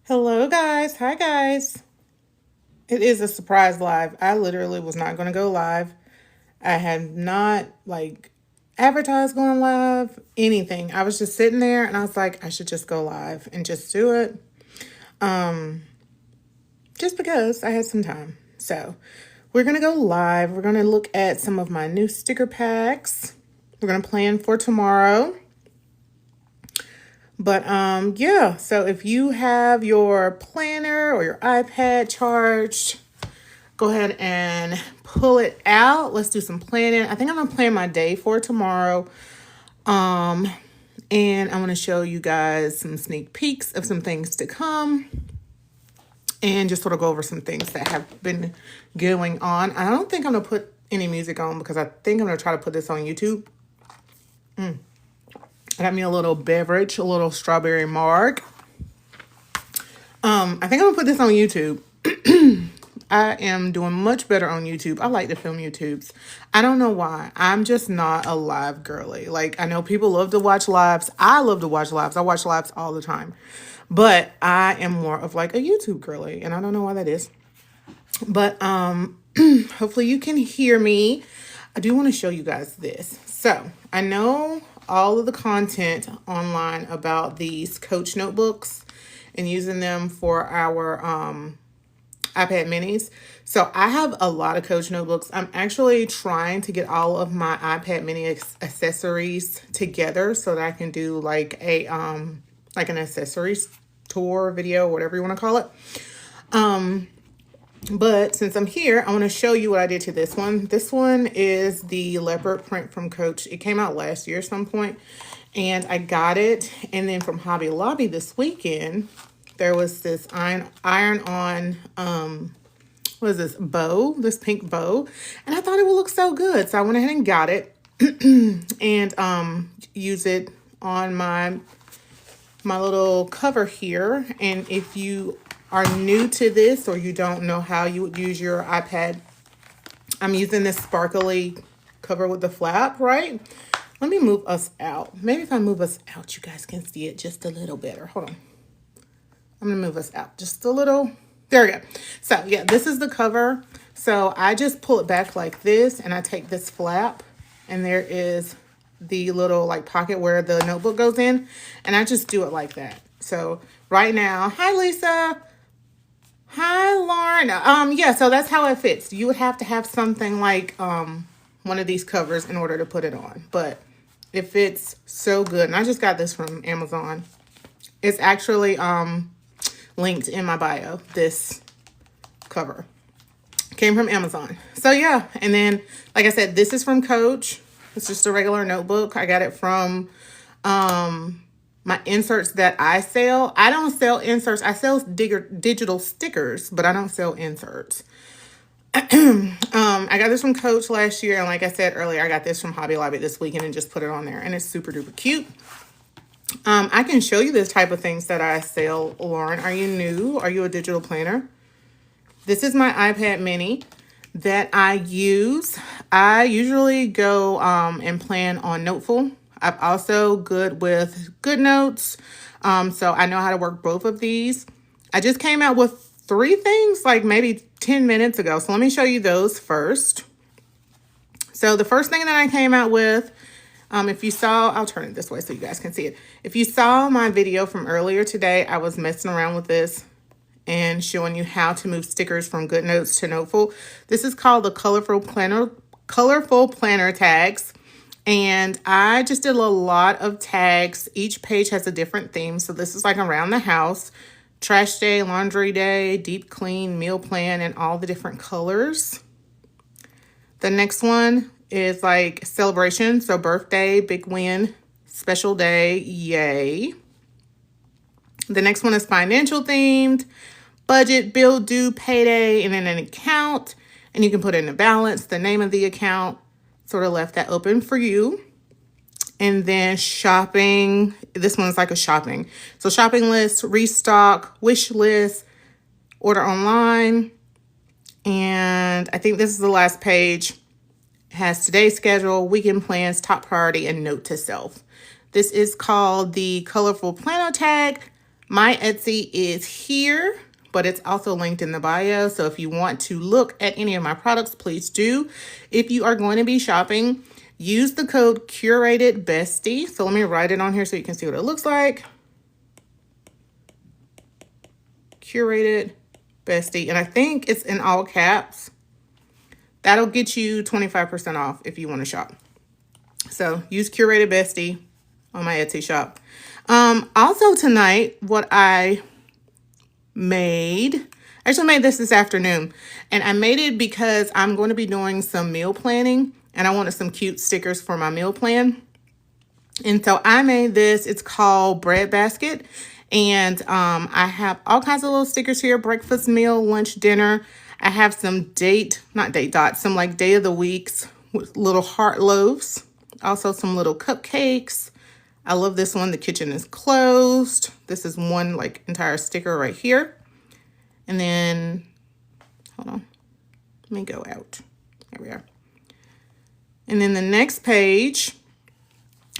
Hello, guys. Hi, guys. It is a surprise live. I literally was not going to go live. I had not advertised going live, anything. I was just sitting there and I was like, I should just go live and just do it. Just because I had some time. So we're going to go live. We're going to look at some of my new sticker packs. We're going to plan for tomorrow. But yeah, so if you have your planner or your iPad charged, go ahead and pull it out. Let's do some planning. I think I'm gonna plan my day for tomorrow. And I'm gonna show you guys some sneak peeks of some things to come and just sort of go over some things that have been going on. I don't think I'm gonna put any music on because I think I'm gonna try to put this on YouTube. I got me a little beverage, a little strawberry marg. I think I'm gonna put this on YouTube. I am doing much better on YouTube. I like to film YouTubes. I don't know why. I'm just not a live girly. Like, I know people love to watch lives. I love to watch lives. I watch lives all the time. But I am more of like a YouTube girly, and I don't know why that is. But hopefully you can hear me. I do want to show you guys this. So, I know all of the content online about these Coach notebooks and using them for our iPad minis. So I have a lot of Coach notebooks. I'm actually trying to get all of my iPad mini accessories together so that I can do like an accessories tour video, whatever you want to call it. But since I'm here, I want to show you what I did to this one. This one is the leopard print from Coach. It came out last year at some point, and I got it. And then from Hobby Lobby this weekend, there was this iron-on, what is this, bow, this pink bow. And I thought it would look so good. So I went ahead and got it and use it on my little cover here. And if you are new to this or you don't know how you would use your iPad, I'm using this sparkly cover with the flap, right? Let me move us out. Maybe if I move us out, you guys can see it just a little better. Hold on. I'm going to move us out just a little. There we go. So, yeah, this is the cover. So, I just pull it back like this, and I take this flap, and there is the little, like, pocket where the notebook goes in, and I just do it like that. So, right now, hi, Lisa. Hi, Lauren. Yeah, so that's how it fits. You would have to have something like one of these covers in order to put it on, but it fits so good. And I just got this from Amazon. It's actually linked in my bio. This cover came from Amazon. So yeah, and then like I said, this is from Coach. It's just a regular notebook. I got it from my inserts that I sell. I don't sell inserts. I sell digital stickers, but I don't sell inserts. I got this from Coach last year, and like I said earlier, I got this from Hobby Lobby this weekend and just put it on there, and it's super duper cute. I can show you this type of things that I sell, Lauren. Are you new? Are you a digital planner? This is my iPad mini that I use. I usually go and plan on Noteful. I'm also good with GoodNotes. So I know how to work both of these. I just came out with 3 things like maybe 10 minutes ago. So let me show you those first. So the first thing that I came out with, if you saw, I'll turn it this way so you guys can see it. If you saw my video from earlier today, I was messing around with this and showing you how to move stickers from GoodNotes to Noteful. This is called the Colorful Planner tags. And I just did a lot of tags. Each page has a different theme. So this is like around the house, trash day, laundry day, deep clean, meal plan, and all the different colors. The next one is like celebration. So birthday, big win, special day, yay. The next one is financial themed, budget, bill due, payday, and then an account. And you can put in a balance, the name of the account, sort of left that open for you. And then shopping, this one's like a shopping. So shopping list, restock, wish list, order online. And I think this is the last page. It has today's schedule, weekend plans, top priority, and note to self. This is called the Colorful Plano Tag. My Etsy is here, but it's also linked in the bio. So if you want to look at any of my products, please do. If you are going to be shopping, use the code CuratedBestie. So let me write it on here so you can see what it looks like. Curated Bestie. And I think it's in all caps. That'll get you 25% off if you want to shop. So use Curated Bestie on my Etsy shop. Also tonight, what I made, I actually made this afternoon, and I made it because I'm going to be doing some meal planning and I wanted some cute stickers for my meal plan. And so I made this. It's called Bread Basket. And I have all kinds of little stickers here: breakfast, meal, lunch, dinner. I have some not date dots, some like day of the weeks with little heart loaves. Also some little cupcakes. I love this one. The kitchen is closed. This is one like entire sticker right here. And then, hold on, let me go out. There we are. And then the next page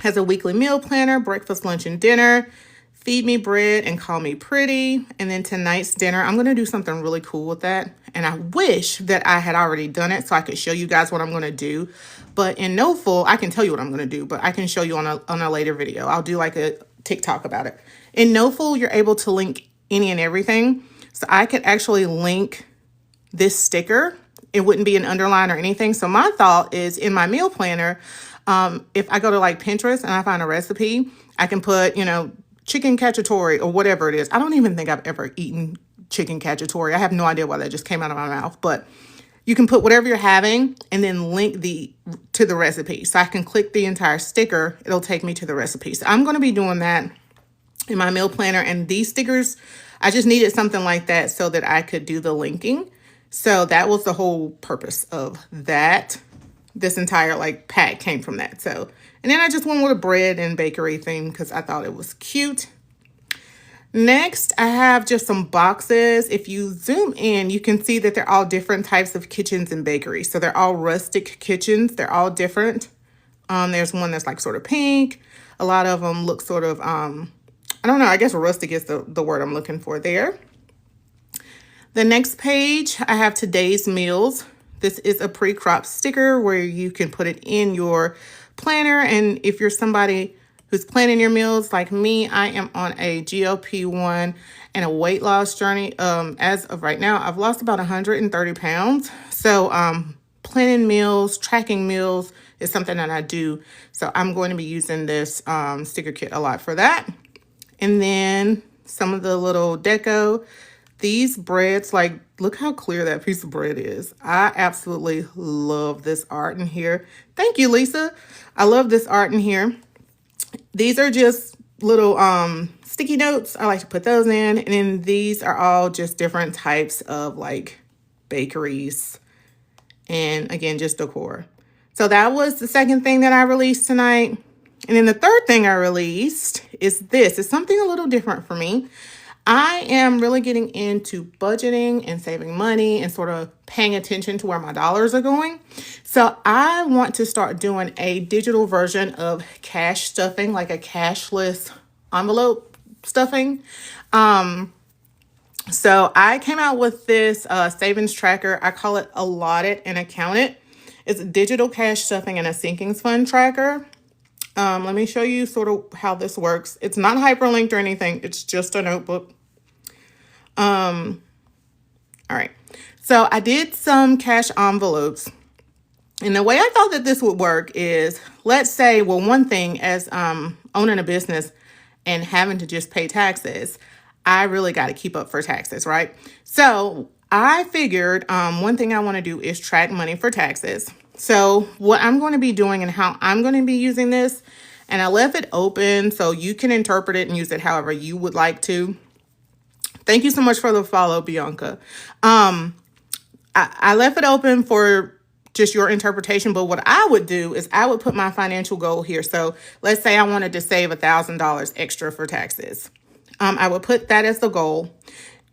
has a weekly meal planner: breakfast, lunch, and dinner. Feed me bread and call me pretty. And then tonight's dinner, I'm going to do something really cool with that. And I wish that I had already done it so I could show you guys what I'm going to do. But in Knowful, I can tell you what I'm going to do, but I can show you on a later video. I'll do like a TikTok about it. In Knowful, you're able to link any and everything. So I could actually link this sticker. It wouldn't be an underline or anything. So my thought is, in my meal planner, if I go to like Pinterest and I find a recipe, I can put, chicken cacciatore or whatever it is. I don't even think I've ever eaten chicken cacciatore. I have no idea why that just came out of my mouth, but you can put whatever you're having and then link to the recipe. So I can click the entire sticker. It'll take me to the recipe. So I'm going to be doing that in my meal planner. And these stickers, I just needed something like that so that I could do the linking. So that was the whole purpose of that. This entire like pack came from that. So, and then I just went with a bread and bakery theme because I thought it was cute. Next, I have just some boxes. If you zoom in, you can see that they're all different types of kitchens and bakeries. So they're all rustic kitchens. They're all different. There's one that's like sort of pink. A lot of them look sort of, I don't know, I guess rustic is the word I'm looking for there. The next page, I have today's meals. This is a pre-cropped sticker where you can put it in your planner. And if you're somebody who's planning your meals like me, I am on a GLP-1 and a weight loss journey. As of right now, I've lost about 130 pounds. So planning meals, tracking meals is something that I do. So I'm going to be using this sticker kit a lot for that. And then some of the little deco. These breads, like, look how clear that piece of bread is. I absolutely love this art in here. Thank you, Lisa. I love this art in here. These are just little sticky notes. I like to put those in. And then these are all just different types of like bakeries. And again, just decor. So that was the second thing that I released tonight. And then the third thing I released is this. It's something a little different for me. I am really getting into budgeting and saving money and sort of paying attention to where my dollars are going. So I want to start doing a digital version of cash stuffing, like a cashless envelope stuffing. So I came out with this savings tracker. I call it Allot It and Account It. It's a digital cash stuffing and a sinking fund tracker. Let me show you sort of how this works. It's not hyperlinked or anything. It's just a notebook. All right. So I did some cash envelopes. And the way I thought that this would work is, let's say, well, one thing as owning a business and having to just pay taxes, I really got to keep up for taxes, right? So I figured one thing I want to do is track money for taxes. So what I'm going to be doing and how I'm going to be using this, and I left it open so you can interpret it and use it however you would like to. Thank you so much for the follow, Bianca. I left it open for just your interpretation, but what I would do is I would put my financial goal here. So let's say I wanted to save $1,000 extra for taxes. I would put that as the goal.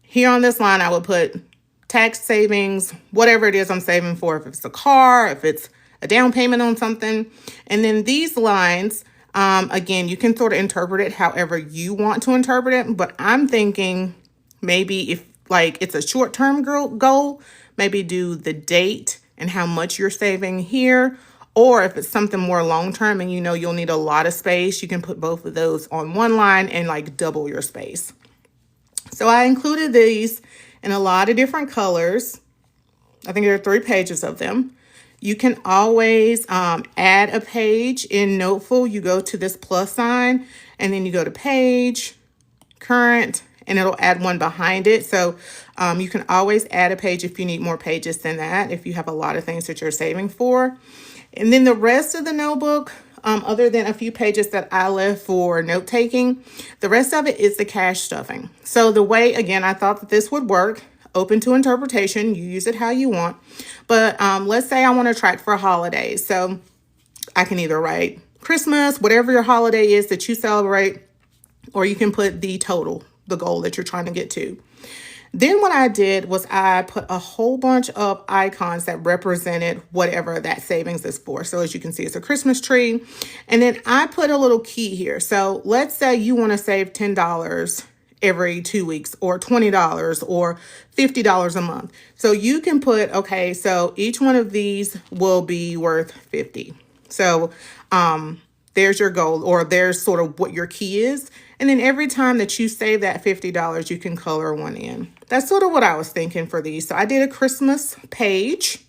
Here on this line, I would put tax savings, whatever it is I'm saving for, if it's a car, if it's a down payment on something. And then these lines, Again, you can sort of interpret it however you want to interpret it, but I'm thinking maybe if like it's a short-term goal, maybe do the date and how much you're saving here. Or if it's something more long-term and you know you'll need a lot of space, you can put both of those on one line and like double your space. So I included these in a lot of different colors. I think there are 3 pages of them. You can always add a page in Noteful. You go to this plus sign and then you go to page, current, and it'll add one behind it. So you can always add a page if you need more pages than that, if you have a lot of things that you're saving for. And then the rest of the notebook, other than a few pages that I left for note taking, the rest of it is the cash stuffing. So the way, again, I thought that this would work, open to interpretation, you use it how you want. But let's say I want to track for holidays. So I can either write Christmas, whatever your holiday is that you celebrate, or you can put the total, the goal that you're trying to get to. Then what I did was I put a whole bunch of icons that represented whatever that savings is for. So as you can see, it's a Christmas tree. And then I put a little key here. So let's say you want to save $10 every 2 weeks, or $20 or $50 a month. So you can put, okay, so each one of these will be worth 50. So there's your goal, or there's sort of what your key is. And then every time that you save that $50, you can color one in. That's sort of what I was thinking for these. So I did a Christmas page.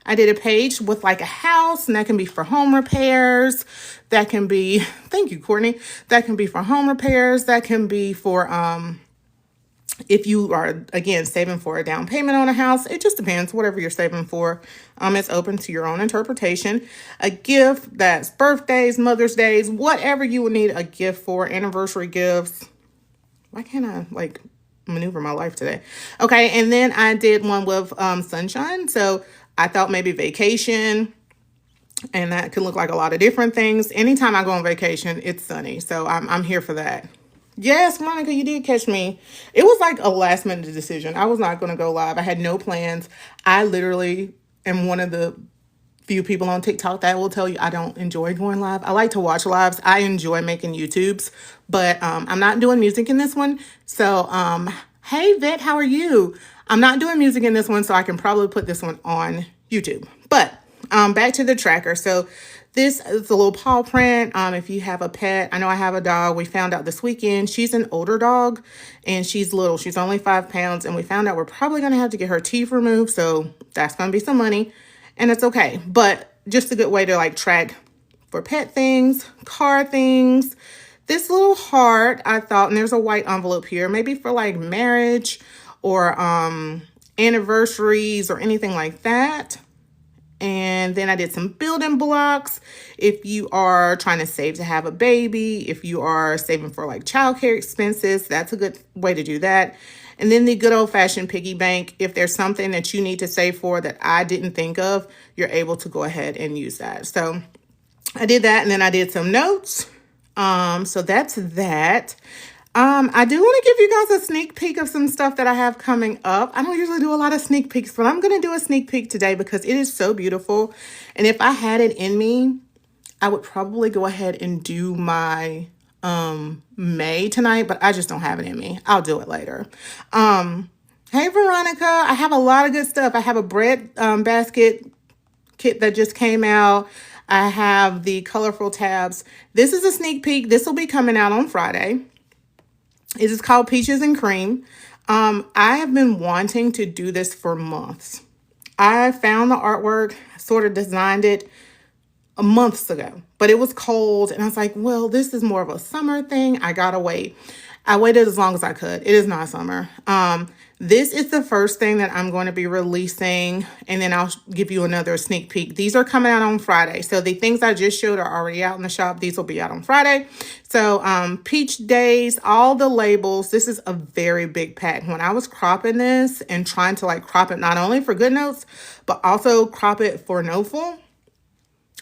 I did a page with like a house, and that can be for home repairs. That can be, thank you, Courtney. That can be for home repairs. That can be for, if you are, again, saving for a down payment on a house. It just depends, whatever you're saving for. It's open to your own interpretation. A gift, that's birthdays, Mother's Days, whatever you would need a gift for, anniversary gifts. Why can't I like maneuver my life today? Okay, and then I did one with sunshine. So I thought maybe vacation, and that could look like a lot of different things. Anytime I go on vacation, it's sunny. So I'm here for that. Yes, Monica, you did catch me. It was like a last minute decision. I was not going to go live. I had no plans. I literally am one of the few people on TikTok that will tell you I don't enjoy going live. I like to watch lives. I enjoy making YouTubes, but I'm not doing music in this one. So, hey, Vet, how are you? I'm not doing music in this one, so I can probably put this one on YouTube. But back to the tracker. So this is a little paw print. If you have a pet, I know I have a dog. We found out this weekend she's an older dog and she's little. She's only 5 pounds, and we found out we're probably going to have to get her teeth removed. So that's going to be some money, and it's okay. But just a good way to like track for pet things, car things. This little heart, I thought, and there's a white envelope here, maybe for like marriage or anniversaries or anything like that. And then I did some building blocks. If you are trying to save to have a baby, if you are saving for like childcare expenses, that's a good way to do that. And then the good old fashioned piggy bank. If there's something that you need to save for that I didn't think of, you're able to go ahead and use that. So I did that, and then I did some notes. So that's that. I do want to give you guys a sneak peek of some stuff that I have coming up. I don't usually do a lot of sneak peeks, but I'm going to do a sneak peek today because it is so beautiful. And if I had it in me, I would probably go ahead and do my May tonight, but I just don't have it in me. I'll do it later. Hey, Veronica, I have a lot of good stuff. I have a bread basket kit that just came out. I have the colorful tabs. This is a sneak peek. This will be coming out on Friday. It is called Peaches and Cream. I have been wanting to do this for months. I found the artwork, sort of designed it months ago, but it was cold, and I was like, well, this is more of a summer thing. I gotta wait. I waited as long as I could. It is not summer. This is the first thing that I'm going to be releasing, and then I'll give you another sneak peek. These are coming out on Friday. So the things I just showed are already out in the shop. These will be out on Friday. So Peach Days, all the labels. This is a very big pack. When I was cropping this and trying to like crop it not only for GoodNotes, but also crop it for Noteful,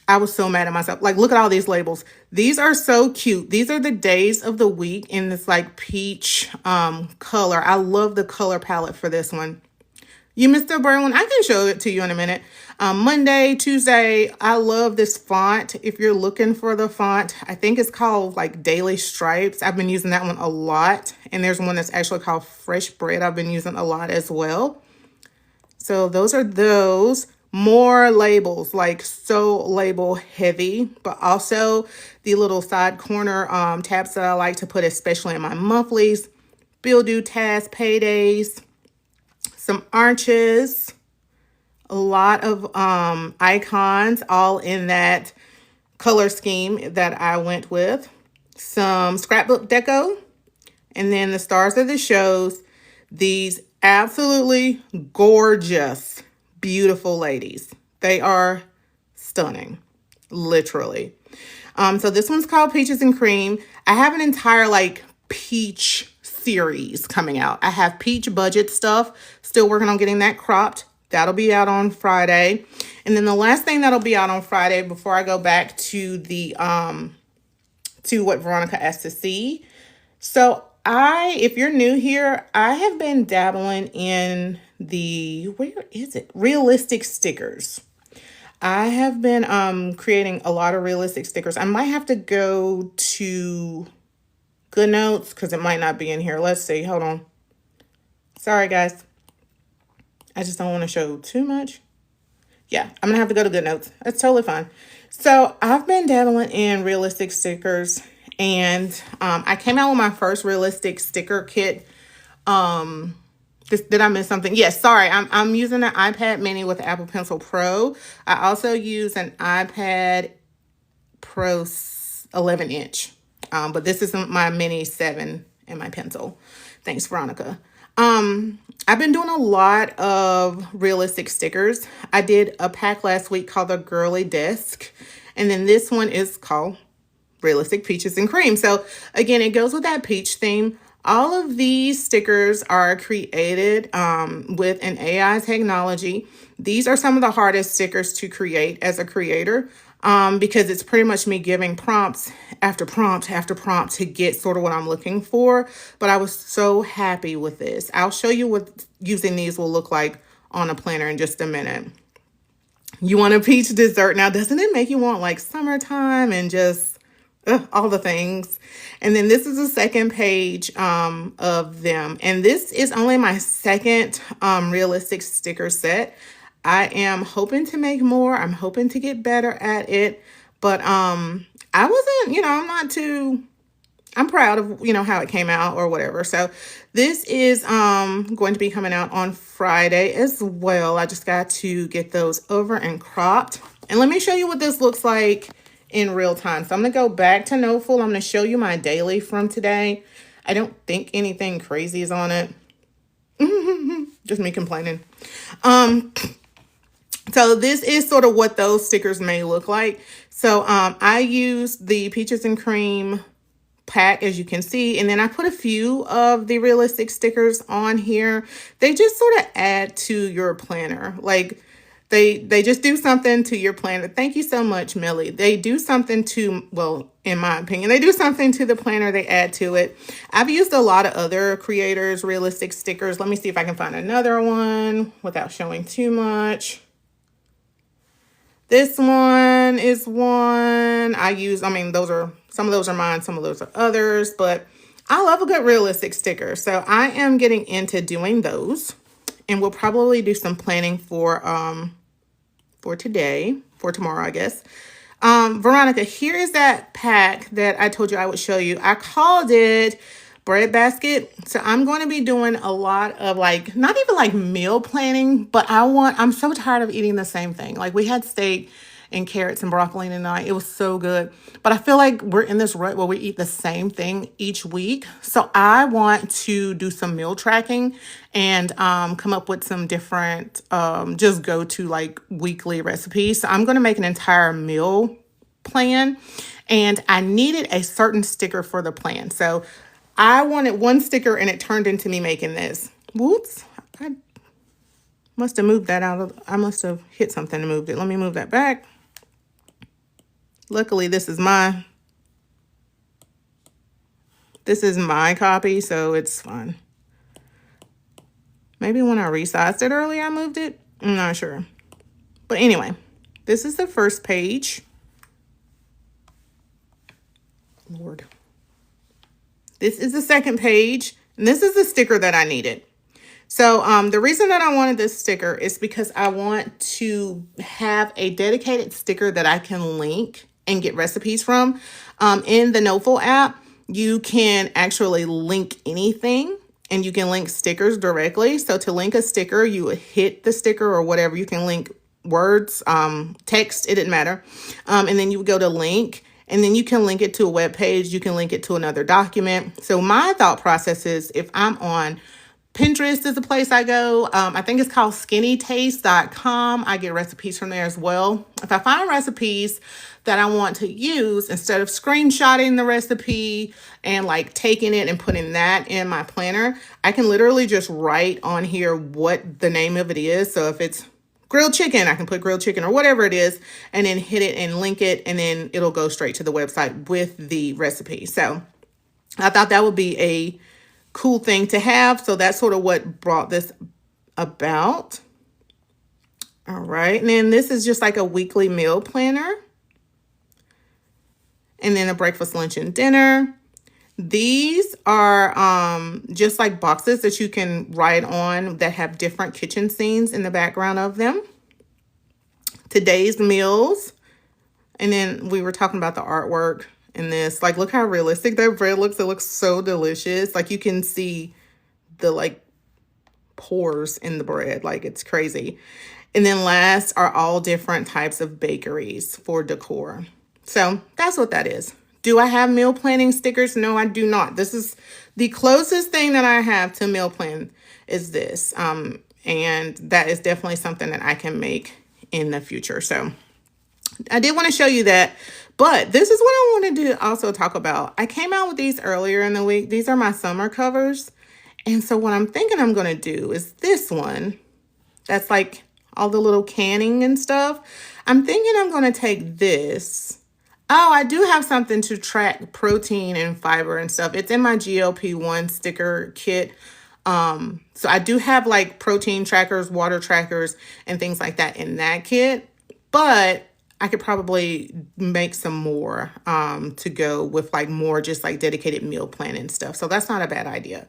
I was so mad at myself. Like, look at all these labels. These are so cute. These are the days of the week in this like peach color. I love the color palette for this one. You missed the burn one. I can show it to you in a minute. Monday, Tuesday. I love this font. If you're looking for the font, I think it's called like Daily Stripes. I've been using that one a lot. And there's one that's actually called Fresh Bread. I've been using a lot as well. So those are those. More labels, like so label heavy, but also the little side corner tabs that I like to put, especially in my monthlies, bill due, tasks, paydays, some arches, a lot of icons, all in that color scheme that I went with, some scrapbook deco, and then the stars of the shows, these absolutely gorgeous, beautiful ladies. They are stunning, literally. So this one's called Peaches and Cream. I have an entire like peach series coming out. I have peach budget stuff. Still working on getting that cropped. That'll be out on Friday. And then the last thing that'll be out on Friday before I go back to the to what Veronica asked to see. So if you're new here, I have been dabbling in where is it? Realistic stickers. I have been creating a lot of realistic stickers. I might have to go to GoodNotes because it might not be in here. Let's see. Hold on. Sorry, guys. I just don't want to show too much. Yeah, I'm going to have to go to GoodNotes. That's totally fine. So I've been dabbling in realistic stickers. And I came out with my first realistic sticker kit. Did I miss something? Yes, sorry. I'm using an iPad mini with Apple Pencil Pro. I also use an iPad Pro 11 inch. But this is my mini 7 and my pencil. Thanks, Veronica. I've been doing a lot of realistic stickers. I did a pack last week called the Girly Desk. And then this one is called Realistic Peaches and Cream. So again, it goes with that peach theme. All of these stickers are created with an AI technology. These are some of the hardest stickers to create as a creator because it's pretty much me giving prompts after prompt after prompt to get sort of what I'm looking for. But I was so happy with this. I'll show you what using these will look like on a planner in just a minute. You want a peach dessert now? Doesn't it make you want like summertime and just all the things? And then this is the second page of them. And this is only my second realistic sticker set. I am hoping to make more. I'm hoping to get better at it. But I wasn't, I'm proud of, how it came out or whatever. So this is going to be coming out on Friday as well. I just got to get those over and cropped. And let me show you what this looks like in real time. So I'm going to go back to No Fool. I'm going to show you my daily from today. I don't think anything crazy is on it. Just me complaining. So this is sort of what those stickers may look like. So I used the Peaches and Cream pack, as you can see, and then I put a few of the realistic stickers on here. They just sort of add to your planner. Like they just do something to your planner. Thank you so much, Millie. They do something to, well, in my opinion, they do something to the planner. They add to it. I've used a lot of other creators' realistic stickers. Let me see if I can find another one without showing too much. This one is one I use. Some of those are mine, some of those are others, but I love a good realistic sticker. So I am getting into doing those, and we'll probably do some planning for tomorrow, I guess. Veronica, here is that pack that I told you I would show you. I called it Bread Basket. So I'm going to be doing a lot of not even like meal planning, but I'm so tired of eating the same thing. Like we had steak and carrots and broccoli tonight. It was so good. But I feel like we're in this rut where we eat the same thing each week. So I want to do some meal tracking and come up with some different, just go to like weekly recipes. So I'm going to make an entire meal plan, and I needed a certain sticker for the plan. So I wanted one sticker and it turned into me making this. Whoops. I must have moved that I must have hit something and moved it. Let me move that back. Luckily, this is my copy, so it's fine. Maybe when I resized it earlier, I moved it. I'm not sure. But anyway, this is the first page. Lord. This is the second page, and this is the sticker that I needed. So the reason that I wanted this sticker is because I want to have a dedicated sticker that I can link and get recipes from. In the Knowful app, you can actually link anything, and you can link stickers directly. So to link a sticker, you would hit the sticker or whatever. You can link words, text, it didn't matter. And then you would go to link, and then you can link it to a web page. You can link it to another document. So my thought process is, if I'm on Pinterest is a place I go. I think it's called skinnytaste.com. I get recipes from there as well. If I find recipes that I want to use, instead of screenshotting the recipe and like taking it and putting that in my planner, I can literally just write on here what the name of it is. So if it's grilled chicken, I can put grilled chicken or whatever it is, and then hit it and link it, and then it'll go straight to the website with the recipe. So I thought that would be a cool thing to have. So that's sort of what brought this about. All right. And then this is just like a weekly meal planner. And then a breakfast, lunch, and dinner. These are just like boxes that you can write on that have different kitchen scenes in the background of them. Today's meals. And then we were talking about the artwork in this. Like, look how realistic that bread looks. It looks so delicious. Like, you can see the like pores in the bread. Like, it's crazy. And then last are all different types of bakeries for decor. So that's what that is. Do I have meal planning stickers? No, I do not. This is the closest thing that I have to meal plan is this. And that is definitely something that I can make in the future. So I did want to show you that, but this is what I wanted to also talk about. I came out with these earlier in the week. These are my summer covers. And so what I'm thinking I'm going to do is this one. That's like all the little canning and stuff. I'm thinking I'm going to take this. Oh, I do have something to track protein and fiber and stuff. It's in my GLP-1 sticker kit. So I do have like protein trackers, water trackers, and things like that in that kit. But I could probably make some more to go with like more just like dedicated meal planning stuff. So that's not a bad idea.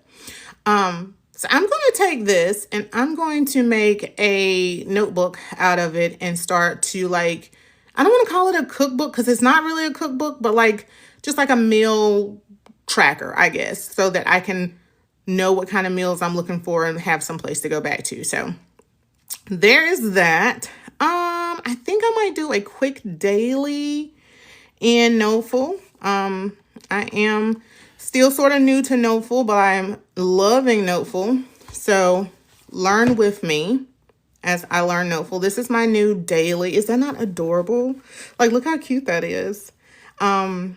So I'm going to take this and I'm going to make a notebook out of it and start to like, I don't want to call it a cookbook because it's not really a cookbook, but like just like a meal tracker, I guess, so that I can know what kind of meals I'm looking for and have some place to go back to. So there is that. I think I might do a quick daily in Knowful. I am still sort of new to Knowful, but I'm loving Knowful. So learn with me as I learn Knowful. This is my new daily. Is that not adorable? Like, look how cute that is. I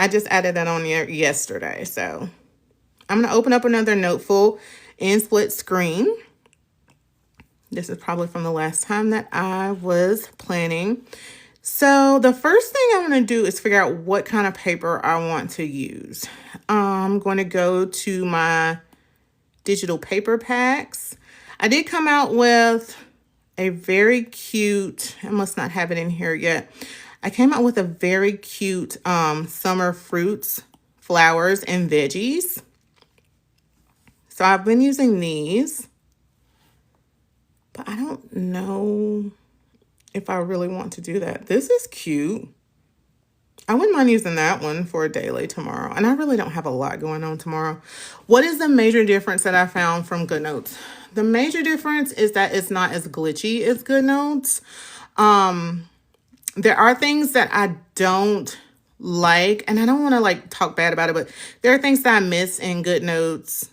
just added that on here yesterday. So I'm going to open up another Knowful in split screen. This is probably from the last time that I was planning. So the first thing I'm going to do is figure out what kind of paper I want to use. I'm going to go to my digital paper packs. I did come out with a very cute, I must not have it in here yet. I came out with a very cute summer fruits, flowers, and veggies. So I've been using these. But I don't know if I really want to do that. This is cute. I wouldn't mind using that one for a daily tomorrow. And I really don't have a lot going on tomorrow. What is the major difference that I found from GoodNotes? The major difference is that it's not as glitchy as GoodNotes. There are things that I don't like, and I don't want to like talk bad about it, but there are things that I miss in GoodNotes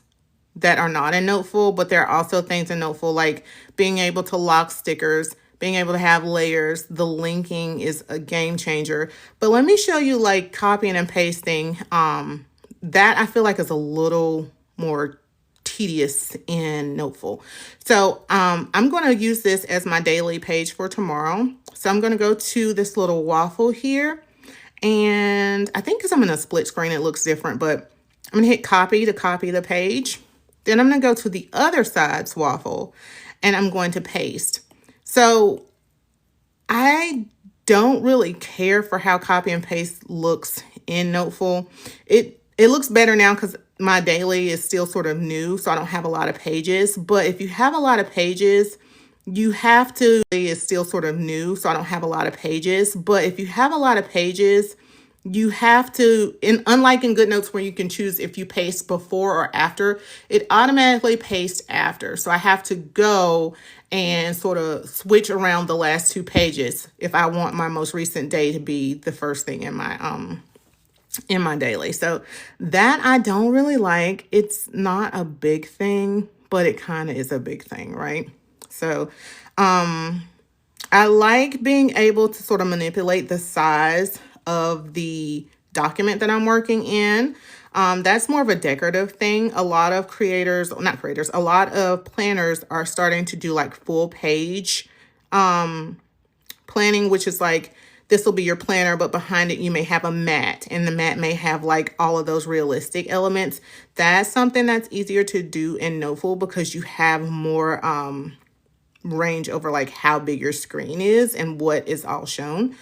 that are not in Knowful, but there are also things in Knowful like being able to lock stickers, being able to have layers. The linking is a game changer. But let me show you like copying and pasting. That I feel like is a little more tedious in Knowful. So I'm going to use this as my daily page for tomorrow. So I'm going to go to this little waffle here. And I think because I'm in a split screen, it looks different, but I'm going to hit copy to copy the page. Then I'm going to go to the other side's waffle and I'm going to paste. So I don't really care for how copy and paste looks in Noteful. It looks better now because my daily is still sort of new, so I don't have a lot of pages. But if you have a lot of pages, you have to, is still sort of new, so I don't have a lot of pages. But if you have a lot of pages, you have to, in unlike in GoodNotes where you can choose if you paste before or after, it automatically pastes after. So I have to go and sort of switch around the last two pages if I want my most recent day to be the first thing in my daily. So that I don't really like. It's not a big thing, but it kind of is a big thing, right? So I like being able to sort of manipulate the size of the document that I'm working in. That's more of a decorative thing. A lot of creators, not creators, a lot of planners are starting to do like full page planning, which is like, this will be your planner, but behind it you may have a mat, and the mat may have like all of those realistic elements. That's something that's easier to do in Noteful because you have more range over like how big your screen is and what is all shown.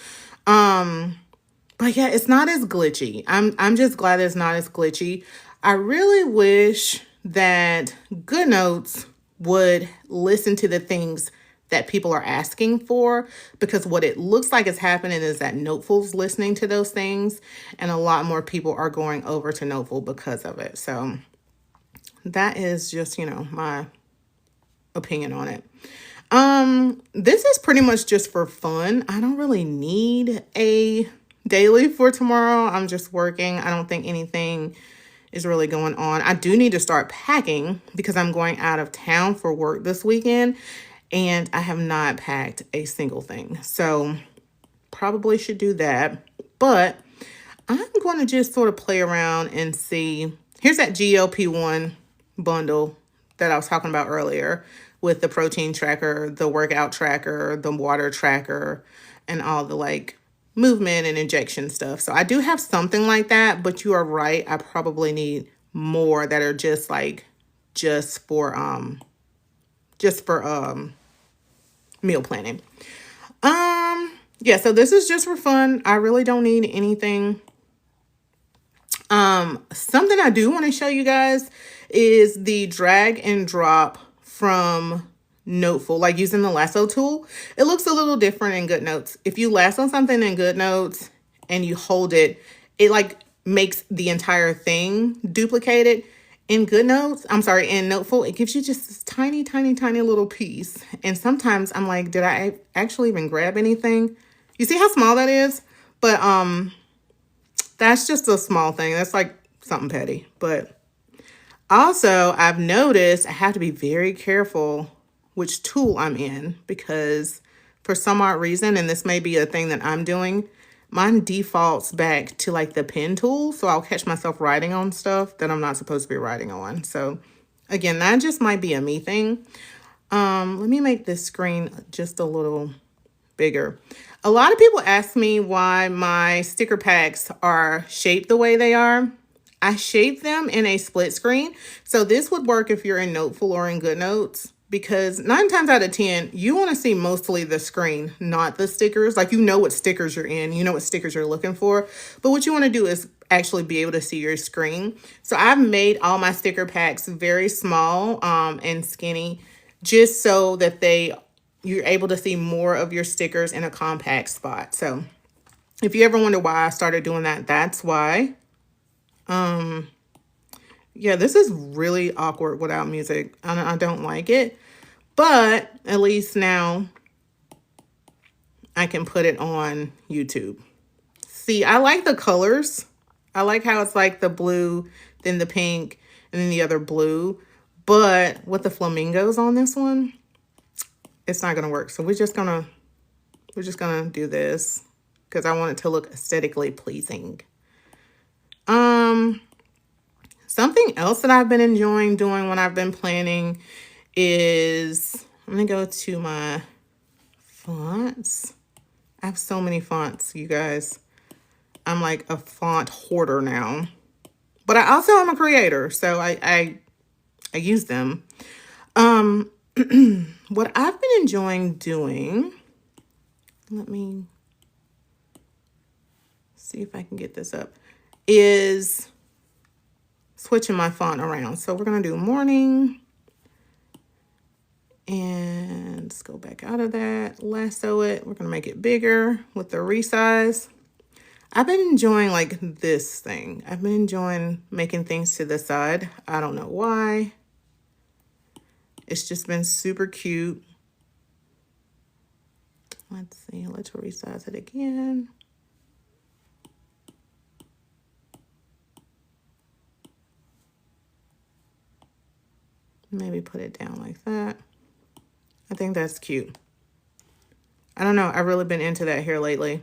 But yeah, it's not as glitchy. I'm just glad it's not as glitchy. I really wish that GoodNotes would listen to the things that people are asking for, because what it looks like is happening is that Noteful's listening to those things, and a lot more people are going over to Noteful because of it. So that is just, my opinion on it. This is pretty much just for fun. I don't really need a daily for tomorrow. I'm just working. I don't think anything is really going on. I do need to start packing because I'm going out of town for work this weekend, and I have not packed a single thing. So probably should do that. But I'm going to just sort of play around and see. Here's that GLP-1 bundle that I was talking about earlier, with the protein tracker, the workout tracker, the water tracker, and all the like movement and injection stuff. So I do have something like that, but you are right. I probably need more that are just for meal planning. Yeah, so this is just for fun. I really don't need anything. Something I do want to show you guys is the drag and drop from Noteful, like using the lasso tool. It looks a little different in GoodNotes. If you lasso something in GoodNotes and you hold it, it like makes the entire thing duplicated. In GoodNotes, in Noteful, it gives you just this tiny, tiny, tiny little piece. And sometimes I'm like, did I actually even grab anything? You see how small that is? But that's just a small thing. That's like something petty. But also, I've noticed I have to be very careful which tool I'm in, because for some odd reason, and this may be a thing that I'm doing, mine defaults back to like the pen tool. So I'll catch myself writing on stuff that I'm not supposed to be writing on. So again, that just might be a me thing. Let me make this screen just a little bigger. A lot of people ask me why my sticker packs are shaped the way they are. I shaped them in a split screen. So this would work if you're in Noteful or in GoodNotes, because 9 times out of 10, you want to see mostly the screen, not the stickers. Like, what stickers you're in, what stickers you're looking for. But what you want to do is actually be able to see your screen. So I've made all my sticker packs very small and skinny, just so that you're able to see more of your stickers in a compact spot. So if you ever wonder why I started doing that, that's why. Yeah, this is really awkward without music. I don't like it, but at least now I can put it on YouTube. See, I like the colors. I like how it's like the blue, then the pink, and then the other blue. But with the flamingos on this one, it's not gonna work. So we're just gonna do this because I want it to look aesthetically pleasing. Something else that I've been enjoying doing when I've been planning is, I'm gonna go to my fonts. I have so many fonts, you guys. I'm like a font hoarder now, but I also am a creator, so I use them. What I've been enjoying doing let me see if I can get this up, is switching my font around. So we're going to do morning. And let's go back out of that, lasso it. We're going to make it bigger with the resize. I've been enjoying like this thing. I've been enjoying making things to the side. I don't know why. It's just been super cute. Let's see, let's resize it again. Maybe put it down like that. I think that's cute. I don't know. I've really been into that here lately.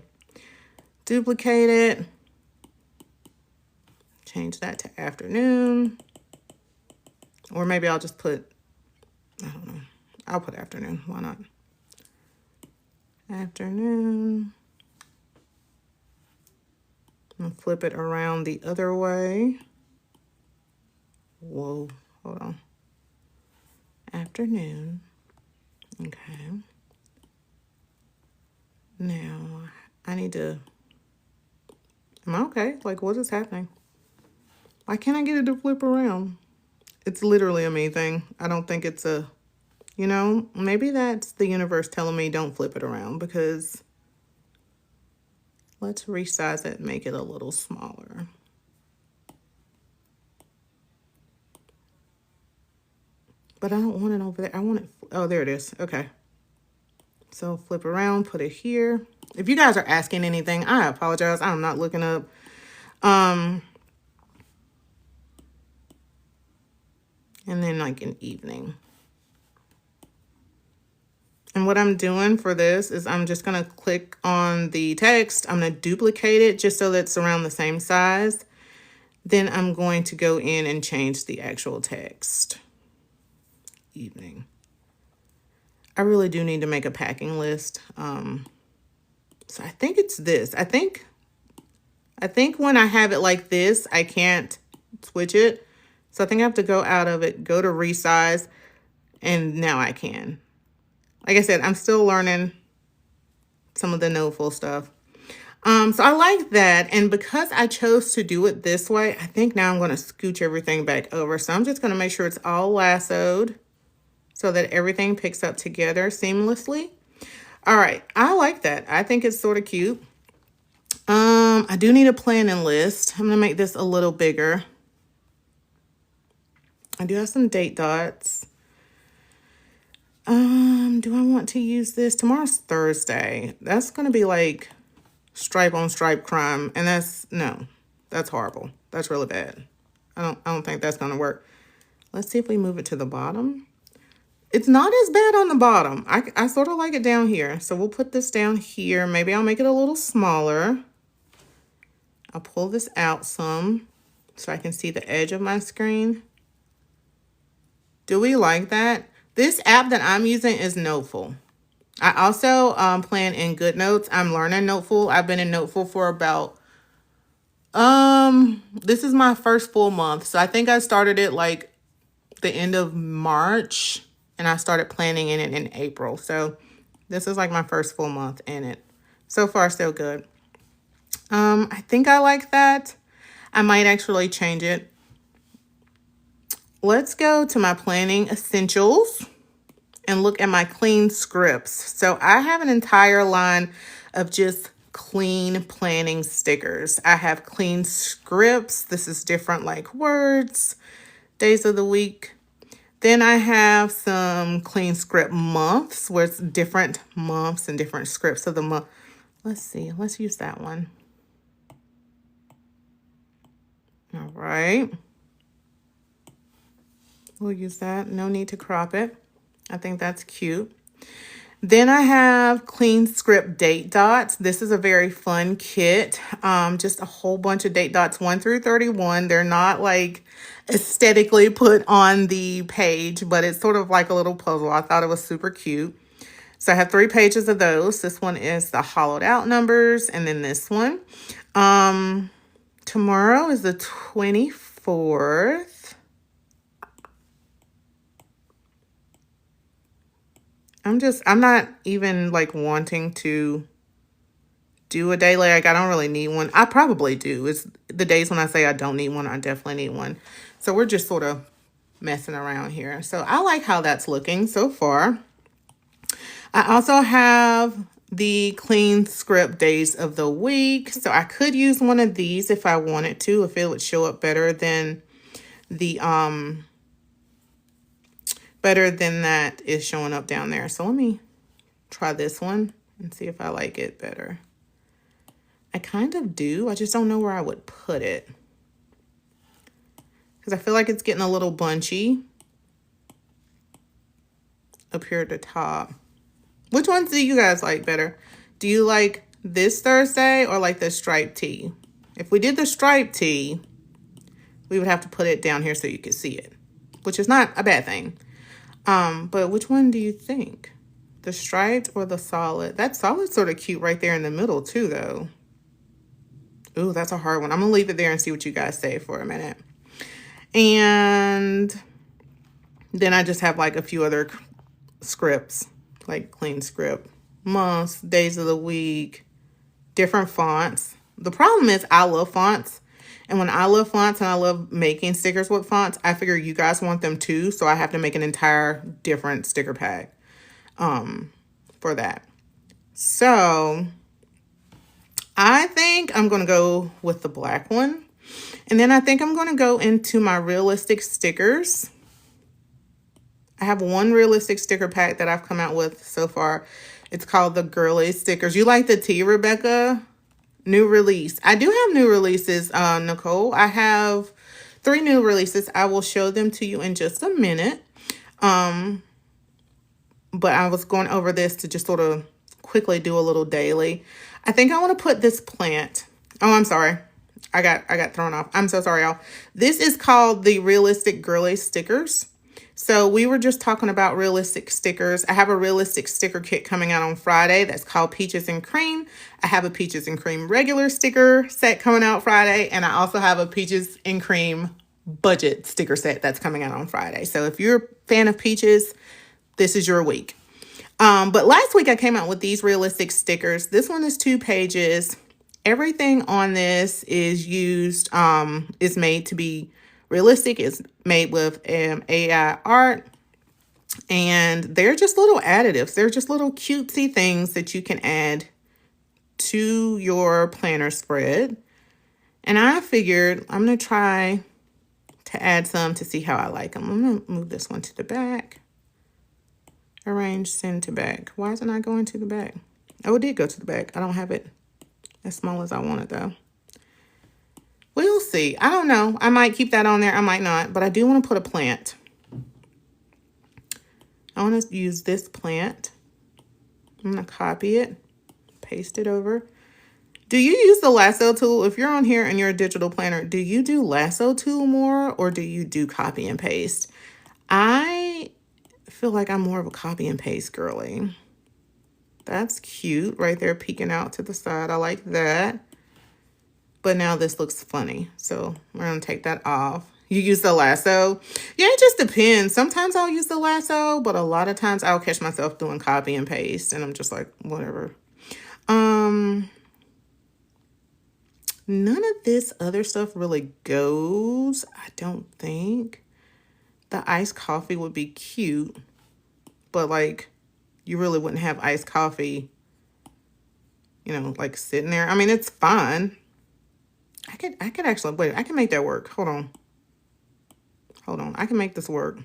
Duplicate it. Change that to afternoon. Or maybe I'll just put, I don't know. I'll put afternoon. Why not? Afternoon. I'm gonna flip it around the other way. Whoa, hold on. Afternoon. Okay. Now, I need to, am I okay? Like, what is happening? Why can't I get it to flip around? It's literally a me thing. I don't think it's a, you know, maybe that's the universe telling me don't flip it around, because let's resize it and make it a little smaller. But I don't want it over there. I want it, oh, there it is. Okay. So flip around, put it here. If you guys are asking anything, I apologize. I'm not looking up. And then like an evening. And what I'm doing for this is I'm just going to click on the text. I'm going to duplicate it just so that it's around the same size. Then I'm going to go in and change the actual text. Evening. I really do need to make a packing list. So I think it's this. I think when I have it like this, I can't switch it. So I think I have to go out of it, go to resize, and now I can. Like I said, I'm still learning some of the no-full stuff. So I like that. And because I chose to do it this way, I think now I'm going to scooch everything back over. So I'm just going to make sure it's all lassoed so that everything picks up together seamlessly. All right. I like that. I think it's sort of cute. I do need a planning list. I'm going to make this a little bigger. I do have some date dots. Do I want to use this? Tomorrow's Thursday. That's going to be like stripe on stripe crime. And that's horrible. That's really bad. I don't think that's going to work. Let's see if we move it to the bottom. It's not as bad on the bottom. I sort of like it down here. So we'll put this down here. Maybe I'll make it a little smaller. I'll pull this out some so I can see the edge of my screen. Do we like that? This app that I'm using is Noteful. I also plan in GoodNotes. I'm learning Noteful. I've been in Noteful for about, this is my first full month. So I think I started it like the end of March and I started planning in it in April. So this is like my first full month in it. So far, so good. I think I like that. I might actually change it. Let's go to my planning essentials and look at my clean scripts. So I have an entire line of just clean planning stickers. I have clean scripts. This is different like words, days of the week. Then I have some clean script months where it's different months and different scripts of the month. Let's see. Let's use that one. All right. We'll use that. No need to crop it. I think that's cute. Then I have clean script date dots. This is a very fun kit. Just a whole bunch of date dots 1 through 31. They're not like aesthetically put on the page, but it's sort of like a little puzzle. I thought it was super cute. So I have 3 pages of those. This one is the hollowed out numbers, and then this one. Tomorrow is the 24th. I'm not even like wanting to do a daily. Like, I don't really need one. I probably do. It's the days when I say I don't need one, I definitely need one. So we're just sort of messing around here. So I like how that's looking so far. I also have the clean script days of the week. So I could use one of these if I wanted to, if it would show up better than the better than that is showing up down there. So let me try this one and see if I like it better. I kind of do. I just don't know where I would put it, because I feel like it's getting a little bunchy up here at the top. Which ones do you guys like better? Do you like this Thursday or like the striped tee? If we did the striped tee, we would have to put it down here so you could see it, which is not a bad thing. But which one do you think? The striped or the solid? That solid's sort of cute right there in the middle too, though. Ooh, that's a hard one. I'm gonna leave it there and see what you guys say for a minute. And then I just have like a few other scripts, like clean script, months, days of the week, different fonts. The problem is I love fonts. And when I love fonts and I love making stickers with fonts, I figure you guys want them too. So I have to make an entire different sticker pack for that. So I think I'm going to go with the black one. And then I think I'm going to go into my realistic stickers. I have one realistic sticker pack that I've come out with so far. It's called the Girly Stickers. You like the tea, Rebecca? New release. I do have new releases, Nicole. I have 3 new releases. I will show them to you in just a minute. But I was going over this to just sort of quickly do a little daily. I think I want to put this plant. Oh, I'm sorry. I got thrown off. I'm so sorry, y'all. This is called the Realistic Girly Stickers. So we were just talking about realistic stickers. I have a realistic sticker kit coming out on Friday that's called Peaches and Cream. I have a Peaches and Cream regular sticker set coming out Friday. And I also have a Peaches and Cream budget sticker set that's coming out on Friday. So if you're a fan of Peaches, this is your week. But last week I came out with these realistic stickers. This one is 2 pages. Everything on this is used, is made to be realistic. It's made with AI art. And they're just little additives. They're just little cutesy things that you can add to your planner spread. And I figured I'm going to try to add some to see how I like them. I'm going to move this one to the back. Arrange, send to back. Why is it not going to the back? Oh, it did go to the back. I don't have it as small as I want it, though. We'll see. I don't know. I might keep that on there. I might not. But I do want to put a plant. I want to use this plant. I'm going to copy it. Paste it over. Do you use the lasso tool? If you're on here and you're a digital planner, do you do lasso tool more or do you do copy and paste? I feel like I'm more of a copy and paste girly. That's cute right there peeking out to the side. I like that. But now this looks funny. So we're going to take that off. You use the lasso? Yeah, it just depends. Sometimes I'll use the lasso, but a lot of times I'll catch myself doing copy and paste. And I'm just like, whatever. None of this other stuff really goes, I don't think. The iced coffee would be cute. But like, you really wouldn't have iced coffee, you know, like sitting there. I mean, it's fine. I could actually, wait, I can make that work. Hold on. I can make this work.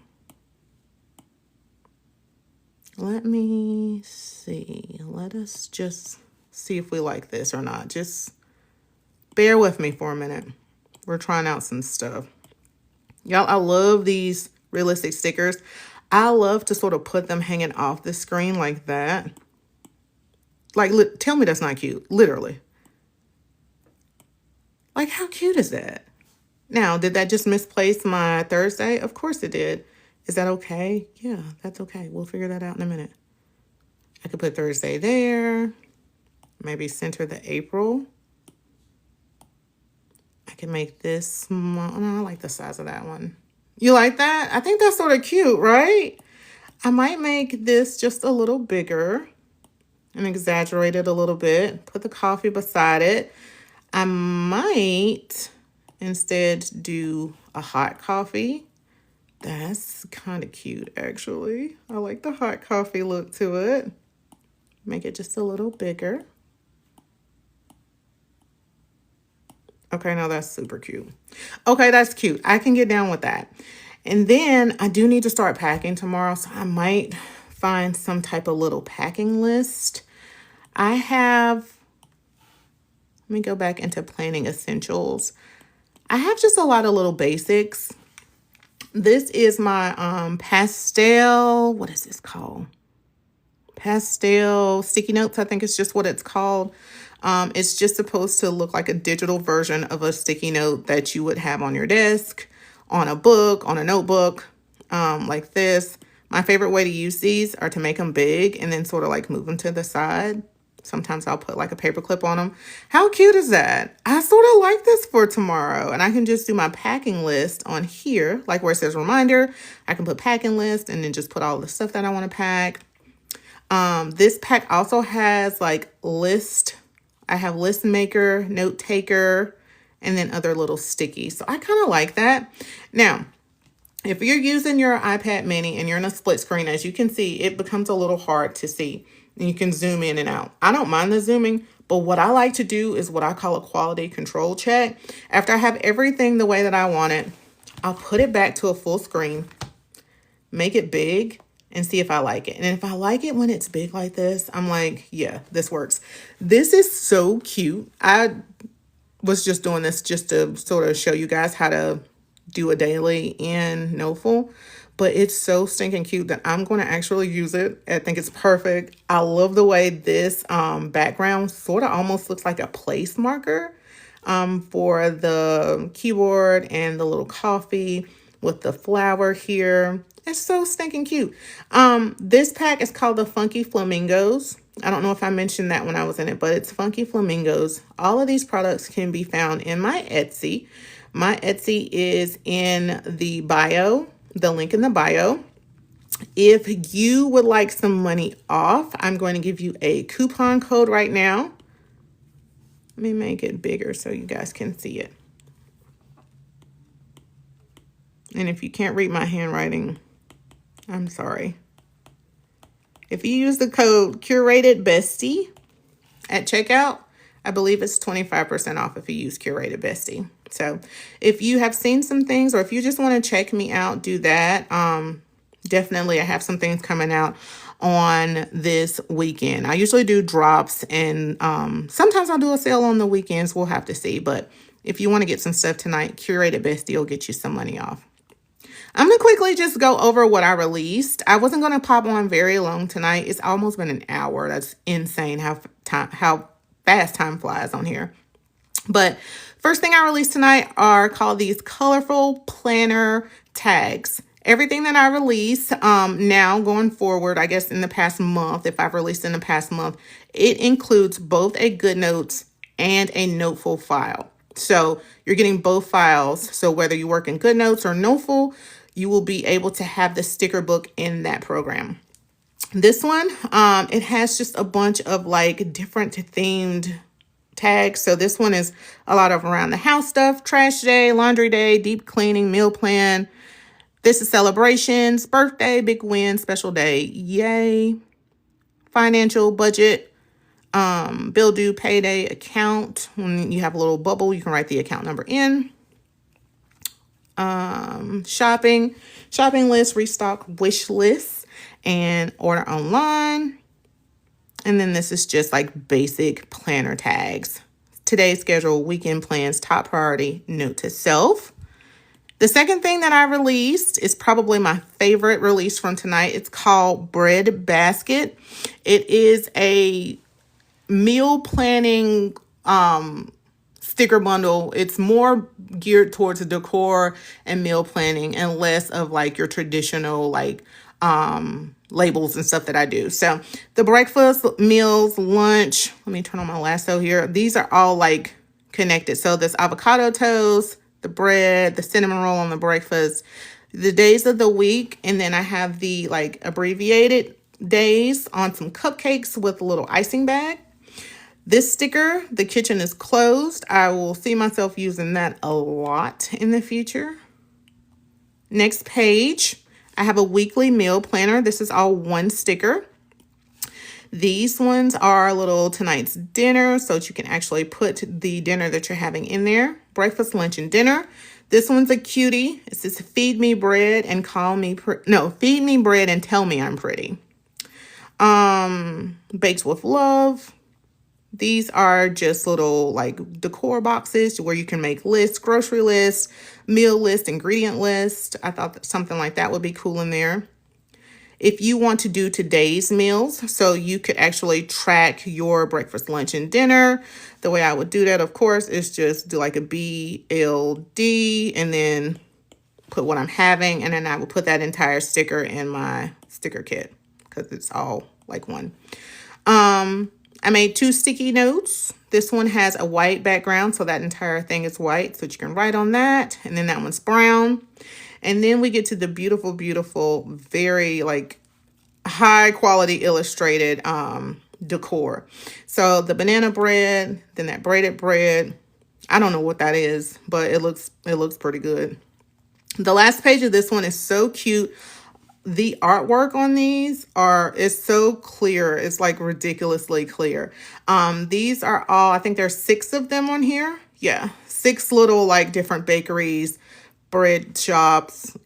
Let me see. Let us just see if we like this or not. Just bear with me for a minute. We're trying out some stuff. Y'all, I love these realistic stickers. I love to sort of put them hanging off the screen like that. Like, tell me that's not cute. Literally. Like, how cute is that? Now, did that just misplace my Thursday? Of course it did. Is that okay? Yeah, that's okay. We'll figure that out in a minute. I could put Thursday there. Maybe center the April. I can make this small. No, I like the size of that one. You like that? I think that's sort of cute, right? I might make this just a little bigger. and exaggerate it a little bit. Put the coffee beside it. I might instead do a hot coffee. That's kind of cute, actually. I like the hot coffee look to it. Make it just a little bigger. Okay, now that's super cute. Okay, that's cute. I can get down with that. And then I do need to start packing tomorrow, so I might find some type of little packing list. I have, let me go back into planning essentials. I have just a lot of little basics. This is my pastel, what is this called? Pastel sticky notes, I think it's just what it's called. It's just supposed to look like a digital version of a sticky note that you would have on your desk, on a book, on a notebook, like this. My favorite way to use these are to make them big and then sort of like move them to the side. Sometimes I'll put like a paper clip on them. How cute is that? I sort of like this for tomorrow. And I can just do my packing list on here, like where it says reminder. I can put packing list and then just put all the stuff that I want to pack. This pack also has like list. I have list maker, note taker, and then other little stickies. So I kind of like that. Now, if you're using your iPad mini and you're in a split screen, as you can see, it becomes a little hard to see. And you can zoom in and out. I don't mind the zooming, but what I like to do is what I call a quality control check. After I have everything the way that I want it, I'll put it back to a full screen, make it big, and see if I like it. And if I like it when it's big like this, I'm like, yeah, this works. This is so cute. I was just doing this just to sort of show you guys how to do a daily in Noteful. But it's so stinking cute that I'm going to actually use it. I think it's perfect. I love the way this background sort of almost looks like a place marker for the keyboard and the little coffee with the flower here. It's so stinking cute. This pack is called the Funky Flamingos. I don't know if I mentioned that when I was in it, but it's Funky Flamingos. All of these products can be found in my Etsy. My Etsy is in the bio. The link in the bio. If you would like some money off, I'm going to give you a coupon code right now. Let me make it bigger so you guys can see it. And if you can't read my handwriting, I'm sorry. If you use the code Curated Bestie at checkout, I believe it's 25% off if you use Curated Bestie. So if you have seen some things or if you just want to check me out, do that. Definitely, I have some things coming out on this weekend. I usually do drops and sometimes I'll do a sale on the weekends. We'll have to see. But if you want to get some stuff tonight, Curated Bestie will get you some money off. I'm going to quickly just go over what I released. I wasn't going to pop on very long tonight. It's almost been an hour. That's insane how fast time flies on here. But first thing I released tonight are called these colorful planner tags. Everything that I release now going forward, I guess in the past month, if I've released in the past month, it includes both a GoodNotes and a Noteful file. So you're getting both files. So whether you work in GoodNotes or Noteful, you will be able to have the sticker book in that program. This one, it has just a bunch of like different themed tags. So this one is a lot of around the house stuff, trash day, laundry day, deep cleaning, meal plan. This is celebrations, birthday, big win, special day, yay, financial, budget, bill due, payday, account. When you have a little bubble, you can write the account number in. Shopping list, restock, wish list, and order online. And then this is just like basic planner tags. Today's schedule, weekend plans, top priority, note to self. The second thing that I released is probably my favorite release from tonight. It's called Bread Basket. It is a meal planning sticker bundle. It's more geared towards decor and meal planning and less of like your traditional like labels and stuff that I do. So the breakfast, meals, lunch, let me turn on my lasso here. These are all like connected. So this avocado toast, the bread, the cinnamon roll on the breakfast, the days of the week, and then I have the like abbreviated days on some cupcakes with a little icing bag. This sticker, the kitchen is closed. I will see myself using that a lot in the future. Next page, I have a weekly meal planner. This is all one sticker. These ones are little tonight's dinner, so that you can actually put the dinner that you're having in there. Breakfast, lunch, and dinner. This one's a cutie. It says, feed me bread and feed me bread and tell me I'm pretty. Baked with love. These are just little like decor boxes where you can make lists, grocery lists, meal list, ingredient list. I thought that something like that would be cool in there. If you want to do today's meals, so you could actually track your breakfast, lunch, and dinner. The way I would do that, of course, is just do like a BLD and then put what I'm having. And then I will put that entire sticker in my sticker kit because it's all like one. I made 2 sticky notes. This one has a white background, so that entire thing is white, so you can write on that. And then that one's brown. And then we get to the beautiful, beautiful, very like high quality illustrated decor. So the banana bread, then that braided bread. I don't know what that is, but it looks pretty good. The last page of this one is so cute. The artwork on these is so clear. It's like ridiculously clear. These are all, I think there's 6 of them on here. Yeah, 6 little like different bakeries, bread shops,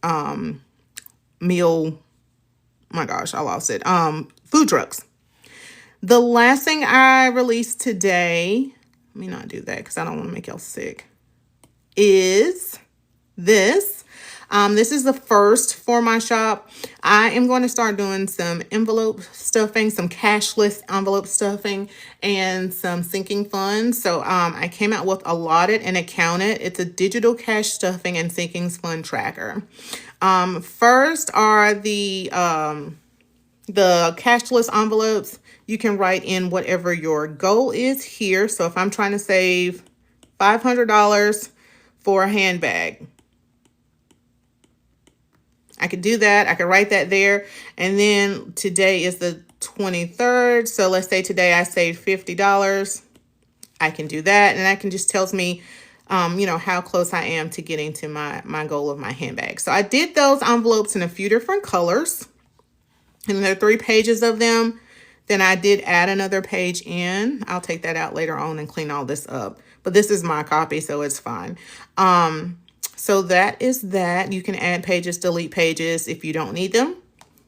meal, my gosh, I lost it. Food trucks. The last thing I released today, let me not do that because I don't want to make y'all sick, is this. This is the first for my shop. I am going to start doing some envelope stuffing, some cashless envelope stuffing, and some sinking funds. So I came out with Allotted and Accounted. It's a digital cash stuffing and sinking fund tracker. First are the cashless envelopes. You can write in whatever your goal is here. So if I'm trying to save $500 for a handbag, I could do that. I could write that there. And then today is the 23rd. So let's say today I saved $50. I can do that. And that can just tells me, how close I am to getting to my goal of my handbag. So I did those envelopes in a few different colors. And there are 3 pages of them. Then I did add another page in. I'll take that out later on and clean all this up. But this is my copy, so it's fine. So that is that. You can add pages, delete pages if you don't need them.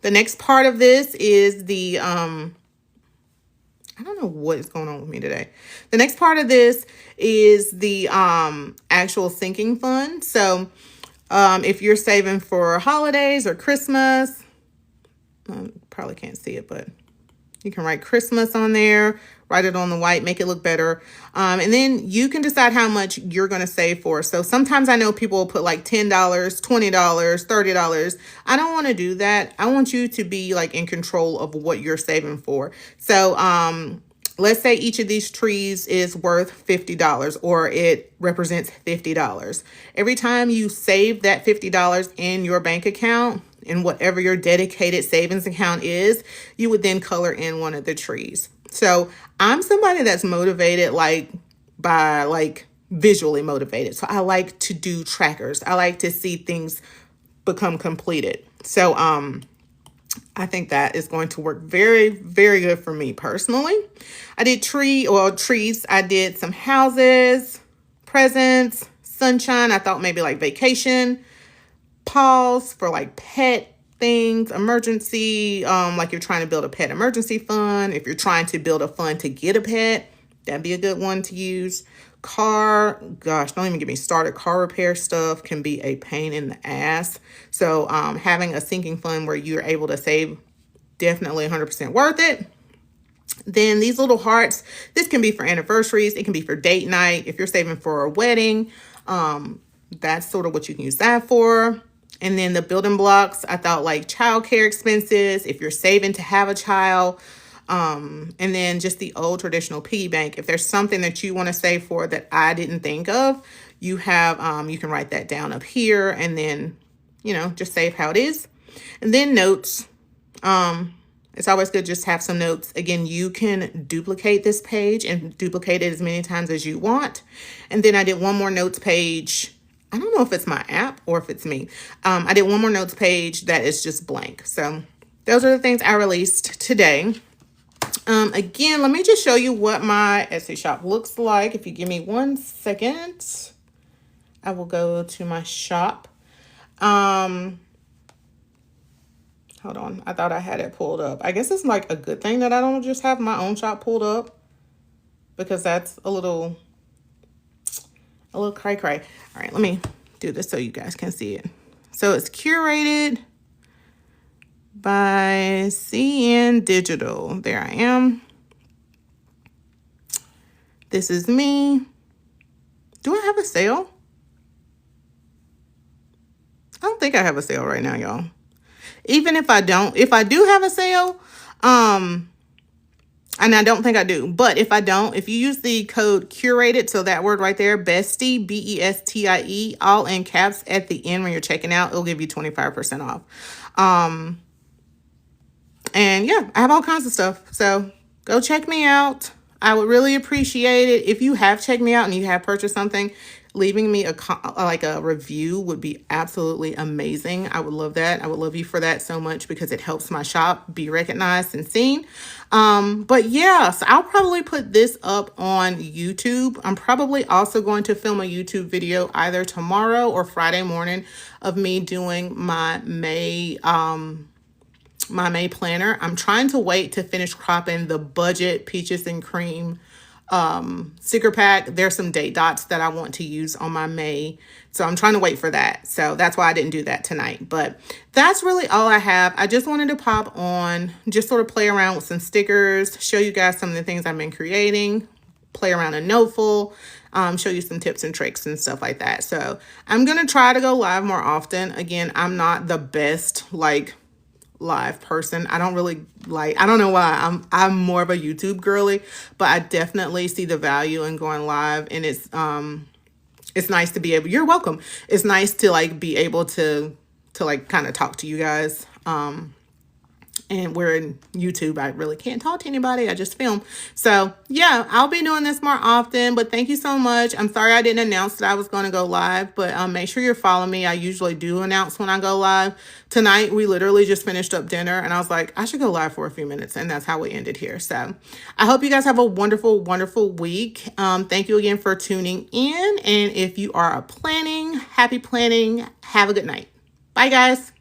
The next part of this is the, I don't know what is going on with me today. The next part of this is the actual sinking fund. So if you're saving for holidays or Christmas, probably can't see it, but you can write Christmas on there, write it on the white, make it look better. And then you can decide how much you're going to save for. So sometimes I know people will put like $10, $20, $30. I don't want to do that. I want you to be like in control of what you're saving for. So let's say each of these trees is worth $50 or it represents $50. Every time you save that $50 in your bank account, in whatever your dedicated savings account is, you would then color in one of the trees. So I'm somebody that's motivated by visually motivated. So I like to do trackers. I like to see things become completed. So I think that is going to work very, very good for me personally. I did trees. I did some houses, presents, sunshine. I thought maybe like vacation. Pause for like pet things, emergency, like you're trying to build a pet emergency fund. If you're trying to build a fund to get a pet, that'd be a good one to use. Car, gosh, don't even get me started. Car repair stuff can be a pain in the ass. So having a sinking fund where you're able to save, definitely 100% worth it. Then these little hearts, this can be for anniversaries. It can be for date night. If you're saving for a wedding, that's sort of what you can use that for. And then the building blocks, I thought like childcare expenses, if you're saving to have a child, and then just the old traditional piggy bank. If there's something that you want to save for that I didn't think of, you have, you can write that down up here and then, just save how it is. And then notes. It's always good just to have some notes. Again, you can duplicate this page and duplicate it as many times as you want. And then I did one more notes page. I don't know if it's my app or if it's me. I did one more notes page that is just blank. So those are the things I released today. Again, let me just show you what my Etsy shop looks like. If you give me 1 second, I will go to my shop. Hold on. I thought I had it pulled up. I guess it's like a good thing that I don't just have my own shop pulled up, because that's a little cray cray. All right, let me do this so you guys can see it. So it's curated by CN Digital. There I am. This is me. Do I have a sale? I don't think I have a sale right now, y'all. Even if I don't, if I do have a sale, and I don't think I do, but if I don't, if you use the code curated, so that word right there, Bestie, BESTIE, all in caps at the end when you're checking out, it'll give you 25% off. And yeah, I have all kinds of stuff. So go check me out. I would really appreciate it. If you have checked me out and you have purchased something, leaving me a review would be absolutely amazing. I would love that. I would love you for that so much, because it helps my shop be recognized and seen. But yeah, so I'll probably put this up on YouTube. I'm probably also going to film a YouTube video either tomorrow or Friday morning of me doing my May planner. I'm trying to wait to finish cropping the budget peaches and cream sticker pack. There's some date dots that I want to use on my May, so I'm trying to wait for that. So that's why I didn't do that tonight, but that's really all I have. I just wanted to pop on, just sort of play around with some stickers, show you guys some of the things I've been creating, play around in Noteful, show you some tips and tricks and stuff like that. So I'm gonna try to go live more often. Again, I'm not the best live person. I don't really I don't know why. I'm more of a YouTube girly, but I definitely see the value in going live, and it's nice to be able, you're welcome. It's nice to be able to kind of talk to you guys. And we're in YouTube, I really can't talk to anybody. I just film. So yeah, I'll be doing this more often, but thank you so much. I'm sorry I didn't announce that I was going to go live, but make sure you're following me. I usually do announce when I go live. Tonight, we literally just finished up dinner and I was like, I should go live for a few minutes. And that's how we ended here. So I hope you guys have a wonderful, wonderful week. Thank you again for tuning in. And if you are planning, happy planning. Have a good night. Bye, guys.